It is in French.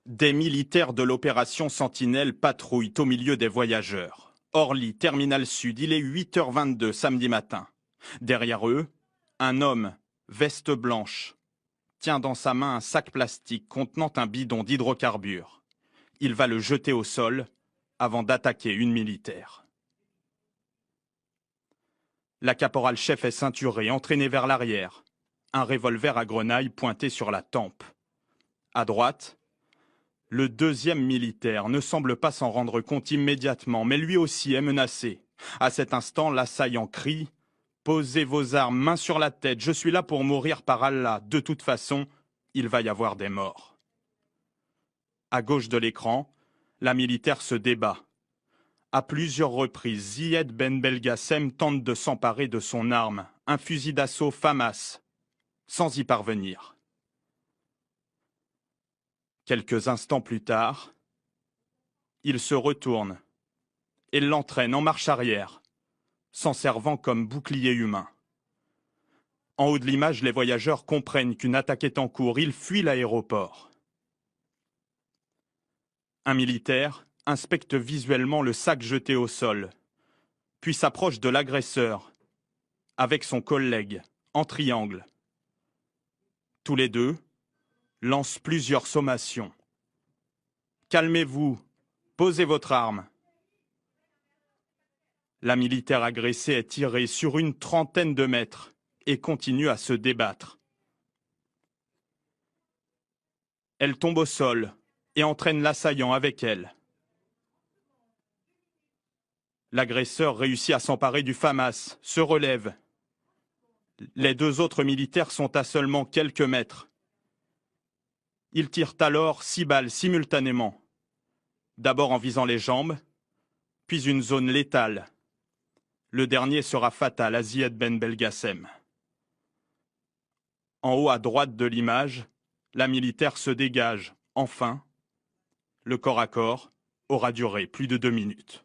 Des militaires de l'opération Sentinelle patrouillent au milieu des voyageurs. Orly, terminal sud, il est 8h22 samedi matin. Derrière eux, un homme, veste blanche, tient dans sa main un sac plastique contenant un bidon d'hydrocarbures. Il va le jeter au sol avant d'attaquer une militaire. La caporal-chef est ceinturée, entraînée vers l'arrière. Un revolver à grenaille pointé sur la tempe. À droite, le deuxième militaire ne semble pas s'en rendre compte immédiatement, mais lui aussi est menacé. À cet instant, l'assaillant crie « Posez vos armes, main sur la tête, je suis là pour mourir par Allah. De toute façon, il va y avoir des morts. » À gauche de l'écran, la militaire se débat. À plusieurs reprises, Zied Ben Belgassem tente de s'emparer de son arme, un fusil d'assaut FAMAS, sans y parvenir. Quelques instants plus tard, il se retourne et l'entraîne en marche arrière, s'en servant comme bouclier humain. En haut de l'image, les voyageurs comprennent qu'une attaque est en cours. Ils fuient l'aéroport. Un militaire inspecte visuellement le sac jeté au sol, puis s'approche de l'agresseur avec son collègue en triangle. Tous les deux lancent plusieurs sommations. « Calmez-vous, posez votre arme ». La militaire agressée est tirée sur une trentaine de mètres et continue à se débattre. Elle tombe au sol et entraîne l'assaillant avec elle. L'agresseur réussit à s'emparer du FAMAS, se relève. Les deux autres militaires sont à seulement quelques mètres. Ils tirent alors 6 balles simultanément, d'abord en visant les jambes, puis une zone létale. Le dernier sera fatal à Zied Ben Belgassem. En haut à droite de l'image, la militaire se dégage, enfin. Le corps à corps aura duré plus de 2 minutes.